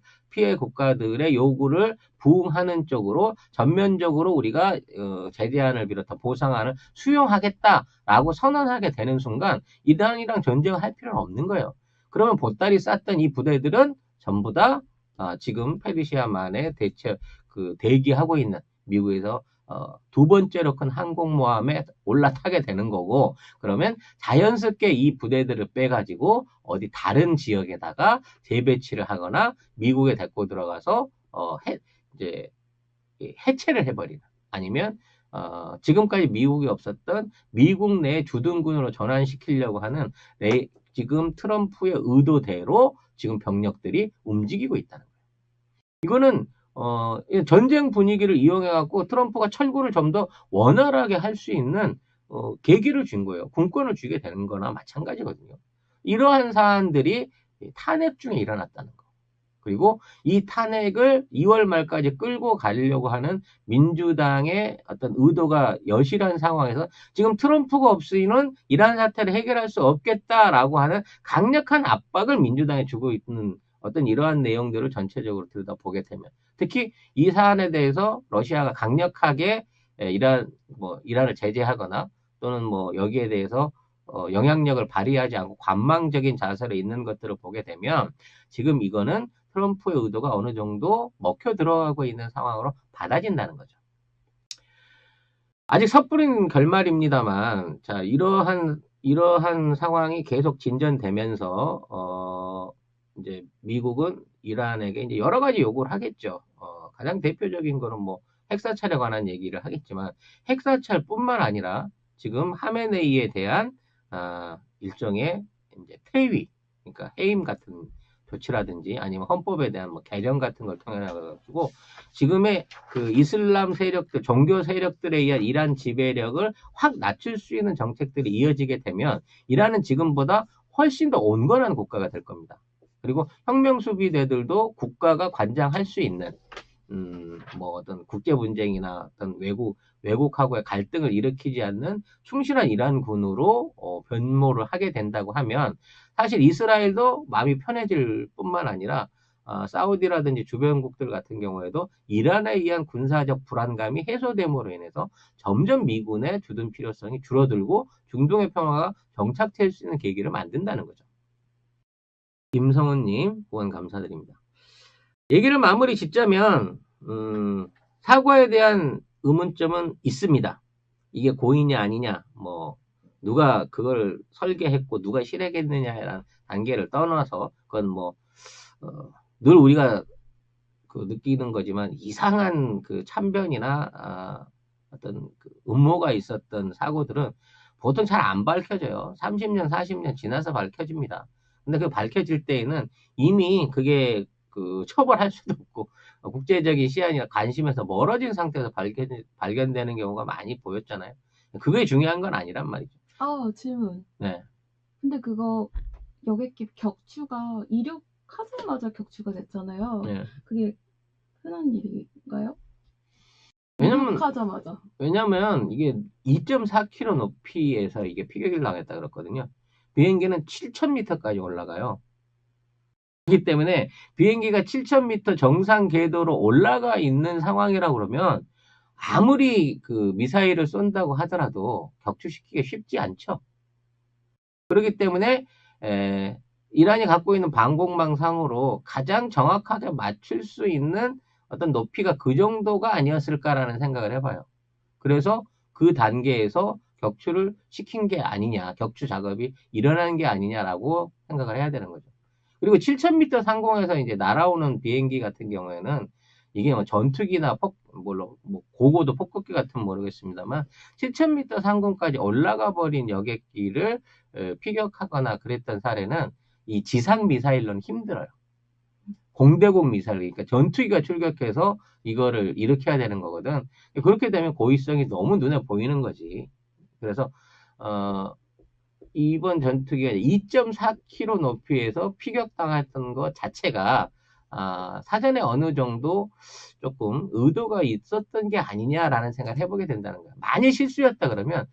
요구를 부응하는 쪽으로 전면적으로 우리가 제재안을 비롯한 보상안을 수용하겠다라고 선언하게 되는 순간 이란이랑 전쟁을 할 필요는 없는 거예요. 그러면 보따리 쌌던 이 부대들은 전부 다 지금 페르시아만에 대기하고 있는 미국에서 두 번째로 큰 항공모함에 올라타게 되는 거고 그러면 자연스럽게 이 부대들을 빼가지고 어디 다른 지역에다가 재배치를 하거나 미국에 데리고 들어가서 이제 해체를 해버리는 아니면 지금까지 미국이 없었던 미국 내 주둔군으로 전환시키려고 하는 지금 트럼프의 의도대로 지금 병력들이 움직이고 있다는 거예요. 이거는 전쟁 분위기를 이용해 갖고 트럼프가 철구를 좀 더 원활하게 할 수 있는 계기를 준 거예요. 군권을 주게 되는 거나 마찬가지거든요. 이러한 사안들이 탄핵 중에 일어났다는 거. 그리고 이 탄핵을 2월 말까지 끌고 가려고 하는 민주당의 어떤 의도가 여실한 상황에서 지금 트럼프가 없이는 이란 사태를 해결할 수 없겠다라고 하는 강력한 압박을 민주당에 주고 있는 어떤 이러한 내용들을 전체적으로 들여다보게 되면, 특히 이 사안에 대해서 러시아가 강력하게 이란을 제재하거나 또는 뭐 여기에 대해서 영향력을 발휘하지 않고 관망적인 자세로 있는 것들을 보게 되면 지금 이거는 트럼프의 의도가 어느 정도 먹혀 들어가고 있는 상황으로 받아진다는 거죠. 아직 섣부른 결말입니다만, 자, 이러한 상황이 계속 진전되면서, 이제 미국은 이란에게 이제 여러 가지 요구를 하겠죠. 가장 대표적인 거는 뭐 핵사찰에 관한 얘기를 하겠지만, 핵사찰뿐만 아니라 지금 하메네이에 대한 일종의 이제 폐위, 그러니까 해임 같은 조치라든지 아니면 헌법에 대한 뭐 개정 같은 걸 통해 가지고 지금의 그 이슬람 세력들, 종교 세력들에 의한 이란 지배력을 확 낮출 수 있는 정책들이 이어지게 되면 이란은 지금보다 훨씬 더 온건한 국가가 될 겁니다. 그리고 혁명 수비대들도 국가가 관장할 수 있는 뭐 어떤 국제 분쟁이나 어떤 외국하고의 갈등을 일으키지 않는 충실한 이란군으로 변모를 하게 된다고 하면 사실 이스라엘도 마음이 편해질 뿐만 아니라 사우디라든지 주변국들 같은 경우에도 이란에 의한 군사적 불안감이 해소됨으로 인해서 점점 미군의 주둔 필요성이 줄어들고 중동의 평화가 정착될 수 있는 계기를 만든다는 거죠. 김성은님 후원 감사드립니다. 얘기를 마무리 짓자면 사과에 대한 의문점은 있습니다. 이게 고의냐 아니냐, 뭐 누가 그걸 설계했고 누가 실행했느냐라는 단계를 떠나서 그건 뭐 늘 우리가 그 느끼는 거지만 이상한 그 참변이나 어떤 그 음모가 있었던 사고들은 보통 잘 안 밝혀져요. 30년, 40년 지나서 밝혀집니다. 근데 그 밝혀질 때에는 이미 그게 그 처벌할 수도 없고 국제적인 시야나 관심에서 멀어진 상태에서 발견되는 경우가 많이 보였잖아요. 그게 중요한 건 아니란 말이죠. 질문. 네. 근데 그거 여객기 격추가 이륙하자마자 격추가 됐잖아요. 네. 그게 흔한 일인가요? 왜냐면 이륙하자마자. 이게 2.4km 높이에서 이게 피격을 당했다 그랬거든요. 비행기는 7,000m까지 올라가요. 그렇기 때문에 비행기가 7,000m 정상 궤도로 올라가 있는 상황이라고 그러면 아무리 그 미사일을 쏜다고 하더라도 격추시키기 쉽지 않죠. 그렇기 때문에 이란이 갖고 있는 방공망 상으로 가장 정확하게 맞출 수 있는 어떤 높이가 그 정도가 아니었을까라는 생각을 해봐요. 그래서 그 단계에서 격추를 시킨 게 아니냐, 격추 작업이 일어난 게 아니냐라고 생각을 해야 되는 거죠. 그리고 7,000m 상공에서 이제 날아오는 비행기 같은 경우에는 이게 뭐 전투기나 물론 뭐 고고도 폭격기 같은 모르겠습니다만 7,000m 상공까지 올라가 버린 여객기를 피격하거나 그랬던 사례는 이 지상 미사일로는 힘들어요. 공대공 미사일, 그러니까 전투기가 출격해서 이거를 일으켜야 되는 거거든. 그렇게 되면 고의성이 너무 눈에 보이는 거지. 그래서 이번 전투기가 2.4km 높이에서 피격당했던 것 자체가 사전에 어느 정도 조금 의도가 있었던 게 아니냐라는 생각을 해보게 된다는 거예요. 만일 실수였다 그러면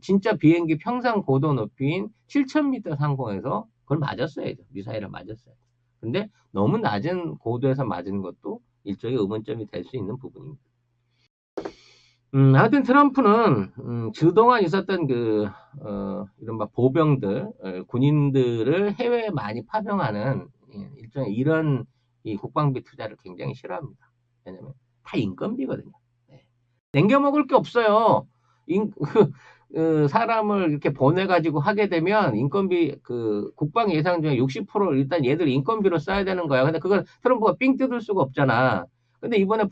진짜 비행기 평상 고도 높이인 7,000m 상공에서 그걸 맞았어야죠. 미사일을 맞았어요. 근데 너무 낮은 고도에서 맞은 것도 일종의 의문점이 될 수 있는 부분입니다. 하여튼 트럼프는 그동안 있었던 이른바 보병들, 군인들을 해외에 많이 파병하는 일종의 이런 이 국방비 투자를 굉장히 싫어합니다. 왜냐면 다 인건비거든요. 네. 냉겨 먹을 게 없어요. 사람을 이렇게 보내가지고 하게 되면 인건비, 국방 예산 중에 60% 일단 얘들 인건비로 써야 되는 거야. 근데 그걸 트럼프가 삥 뜯을 수가 없잖아. 근데 이번에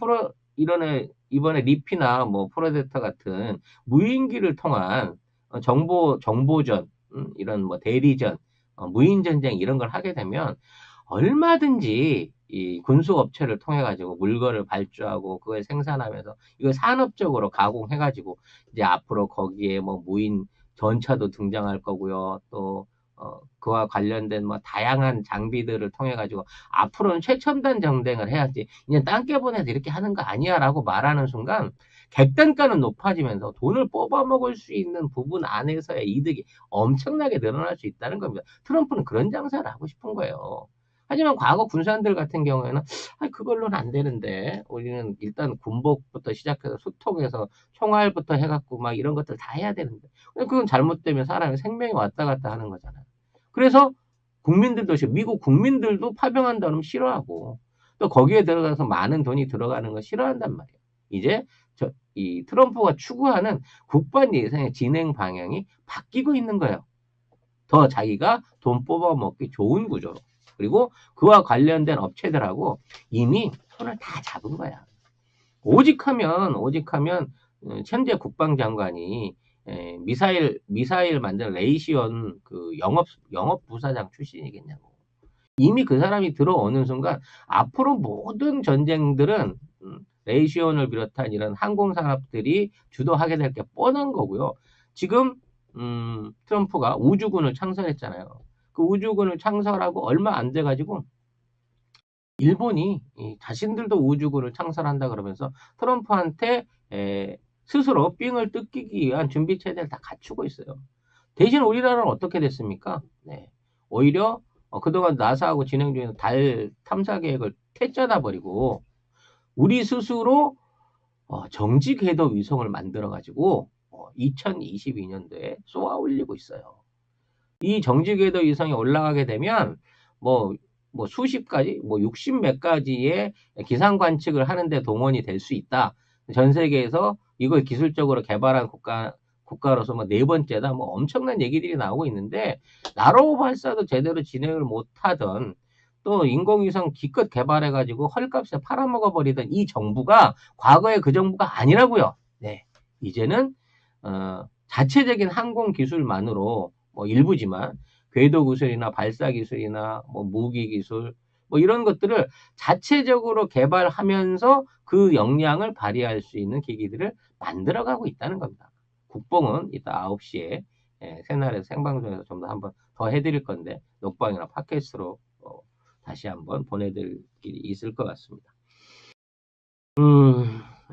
이번에 리피나 뭐 프레데터 같은 무인기를 통한 정보전, 이런 뭐 대리전, 무인전쟁 이런 걸 하게 되면 얼마든지 이 군수업체를 통해 가지고 물건을 발주하고 그걸 생산하면서 이걸 산업적으로 가공해 가지고 이제 앞으로 거기에 뭐 무인 전차도 등장할 거고요. 또 그와 관련된 뭐 다양한 장비들을 통해 가지고 앞으로는 최첨단 전쟁을 해야지 이제 땅 깨보내서 이렇게 하는 거 아니야라고 말하는 순간 객단가는 높아지면서 돈을 뽑아먹을 수 있는 부분 안에서의 이득이 엄청나게 늘어날 수 있다는 겁니다. 트럼프는 그런 장사를 하고 싶은 거예요. 하지만 과거 군산들 같은 경우에는 그걸로는 안 되는데 우리는 일단 군복부터 시작해서 수통해서 총알부터 해갖고 막 이런 것들 다 해야 되는데 그건 잘못되면 사람의 생명이 왔다 갔다 하는 거잖아요. 그래서 국민들도 미국 국민들도 파병한다 그러면 싫어하고 또 거기에 들어가서 많은 돈이 들어가는 거 싫어한단 말이에요. 이제 이 트럼프가 추구하는 국방 예산의 진행 방향이 바뀌고 있는 거예요. 더 자기가 돈 뽑아먹기 좋은 구조로. 그리고 그와 관련된 업체들하고 이미 손을 다 잡은 거야. 오직하면 현재 국방장관이 미사일 만든 레이시온 그 영업 부사장 출신이겠냐고. 이미 그 사람이 들어오는 순간 앞으로 모든 전쟁들은 레이시온을 비롯한 이런 항공산업들이 주도하게 될 게 뻔한 거고요. 지금 트럼프가 우주군을 창설했잖아요. 그 우주군을 창설하고 얼마 안 돼가지고 일본이 자신들도 우주군을 창설한다 그러면서 트럼프한테 스스로 삥을 뜯기기 위한 준비 체제를 다 갖추고 있어요. 대신 우리나라는 어떻게 됐습니까? 네. 오히려 그동안 나사하고 진행 중인 달 탐사 계획을 퇴짜나 버리고 우리 스스로 정지 궤도 위성을 만들어 가지고 2022년도에 쏘아 올리고 있어요. 이 정지 궤도 위성이 올라가게 되면 뭐 수십 가지, 60 몇 가지의 기상 관측을 하는데 동원이 될 수 있다. 전 세계에서 이걸 기술적으로 개발한 국가로서 뭐 네 번째다. 뭐 엄청난 얘기들이 나오고 있는데 나로 발사도 제대로 진행을 못하던 또 인공위성 기껏 개발해가지고 헐값에 팔아먹어 버리던 이 정부가 과거에 그 정부가 아니라고요. 네, 이제는 자체적인 항공 기술만으로 뭐 일부지만 궤도 기술이나 발사 기술이나 뭐 무기 기술 뭐 이런 것들을 자체적으로 개발하면서 그 역량을 발휘할 수 있는 기기들을 만들어가고 있다는 겁니다. 국뽕은 이따 9시에 새날에서 생방송에서 좀 더 한번 더 해드릴 건데 녹방이나 팟캐스트로 다시 한번 보내드릴 일이 있을 것 같습니다.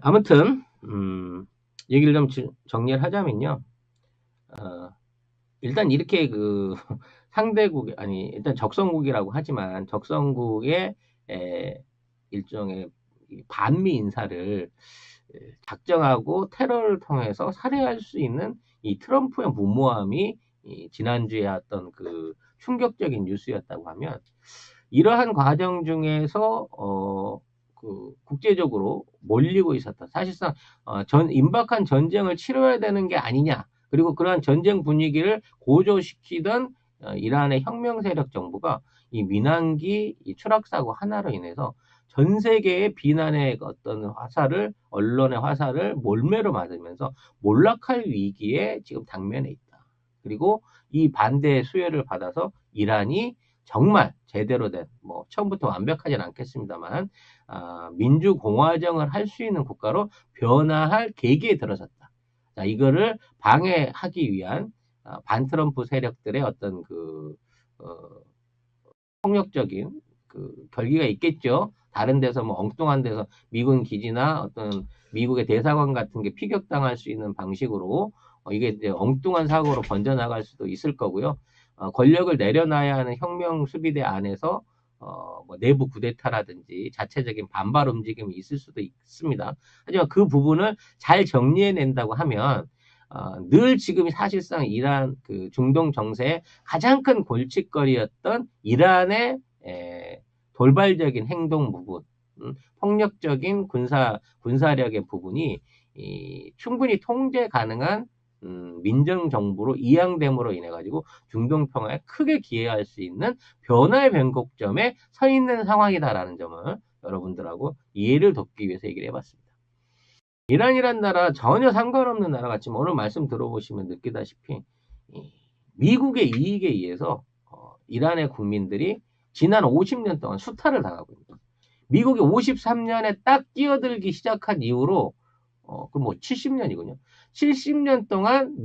아무튼 얘기를 좀 정리를 하자면요. 일단 이렇게 그 상대국 일단 적성국이라고 하지만 적성국의 일종의 반미 인사를 작정하고 테러를 통해서 살해할 수 있는 이 트럼프의 무모함이 지난주에 어떤 그 충격적인 뉴스였다고 하면 이러한 과정 중에서 그 국제적으로 몰리고 있었다. 사실상 임박한 전쟁을 치러야 되는 게 아니냐. 그리고 그러한 전쟁 분위기를 고조시키던 이란의 혁명 세력 정부가 이 민항기 추락사고 하나로 인해서 전 세계의 비난의 어떤 언론의 화살을 몰매로 맞으면서 몰락할 위기에 지금 당면에 있다. 그리고 이 반대의 수혜를 받아서 이란이 정말 제대로 된, 뭐, 처음부터 완벽하진 않겠습니다만, 민주공화정을 할 수 있는 국가로 변화할 계기에 들어섰다. 자, 이거를 방해하기 위한 반트럼프 세력들의 어떤 폭력적인 결기가 있겠죠. 다른 데서 뭐 엉뚱한 데서 미군 기지나 어떤 미국의 대사관 같은 게 피격당할 수 있는 방식으로 이게 이제 엉뚱한 사고로 번져나갈 수도 있을 거고요. 권력을 내려놔야 하는 혁명 수비대 안에서 뭐 내부 쿠데타라든지 자체적인 반발 움직임이 있을 수도 있습니다. 하지만 그 부분을 잘 정리해낸다고 하면 늘 지금 사실상 이란 그 중동 정세의 가장 큰 골칫거리였던 이란의 돌발적인 행동 부분, 폭력적인 군사력의 부분이 충분히 통제 가능한 민정정부로 이양됨으로 인해 가지고 중동 평화에 크게 기여할 수 있는 변화의 변곡점에 서 있는 상황이다라는 점을 여러분들하고 이해를 돕기 위해서 얘기를 해봤습니다. 이란이란 나라 전혀 상관없는 나라 같지만 오늘 말씀 들어보시면 느끼다시피 미국의 이익에 의해서 이란의 국민들이 지난 50년 동안 수탈을 당하고 있습니다. 미국이 53년에 딱 뛰어들기 시작한 이후로 그 뭐 70년이군요. 70년 동안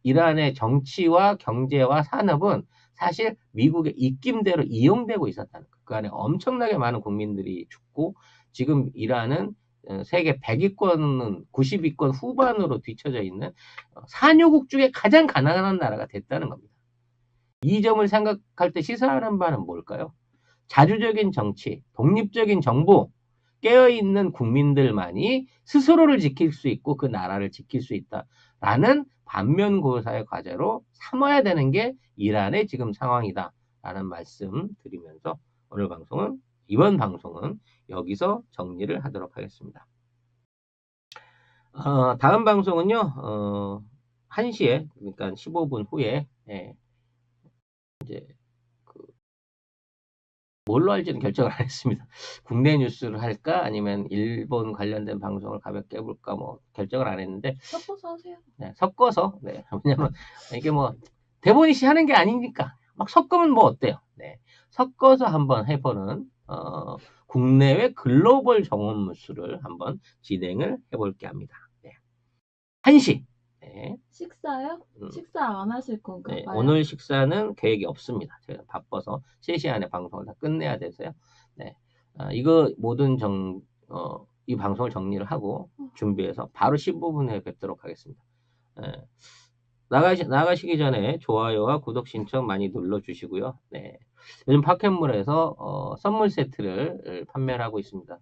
이란의 정치와 경제와 산업은 사실 미국의 입김대로 이용되고 있었다는 것. 그 안에 엄청나게 많은 국민들이 죽고 지금 이란은 세계 100위권은 90위권 후반으로 뒤처져 있는 산유국 중에 가장 가난한 나라가 됐다는 겁니다. 이 점을 생각할 때 시사하는 바는 뭘까요? 자주적인 정치, 독립적인 정부, 깨어있는 국민들만이 스스로를 지킬 수 있고 그 나라를 지킬 수 있다라는 반면교사의 과제로 삼아야 되는 게 이란의 지금 상황이다라는 말씀 드리면서 이번 방송은 여기서 정리를 하도록 하겠습니다. 다음 방송은요, 1시에, 그러니까 15분 후에, 이제, 뭘로 할지는 결정을 안 했습니다. 국내 뉴스를 할까? 아니면 일본 관련된 방송을 가볍게 해볼까? 뭐, 결정을 안 했는데. 섞어서 하세요. 네, 섞어서. 네. 왜냐면, 이게 뭐, 대본이 시 하는 게 아니니까. 막 섞으면 뭐 어때요? 네. 섞어서 한번 해보는, 국내외 글로벌 정원 뉴스를 한번 진행을 해볼게 합니다. 네. 1시. 네. 식사요? 식사 안 하실 건가 네, 봐요. 오늘 식사는 계획이 없습니다. 제가 바빠서 3시 안에 방송을 다 끝내야 돼서요. 네. 이거 이 방송을 정리를 하고 준비해서 바로 15분에 뵙도록 하겠습니다. 나가시기 전에 좋아요와 구독 신청 많이 눌러주시고요. 네. 요즘 파켓몰에서 선물 세트를 판매를 하고 있습니다.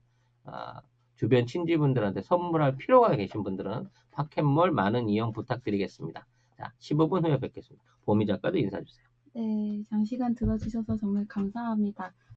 주변 친지분들한테 선물할 필요가 계신 분들은 파켓몰 많은 이용 부탁드리겠습니다. 자, 15분 후에 뵙겠습니다. 보미 작가도 인사주세요. 네, 장시간 들어주셔서 정말 감사합니다.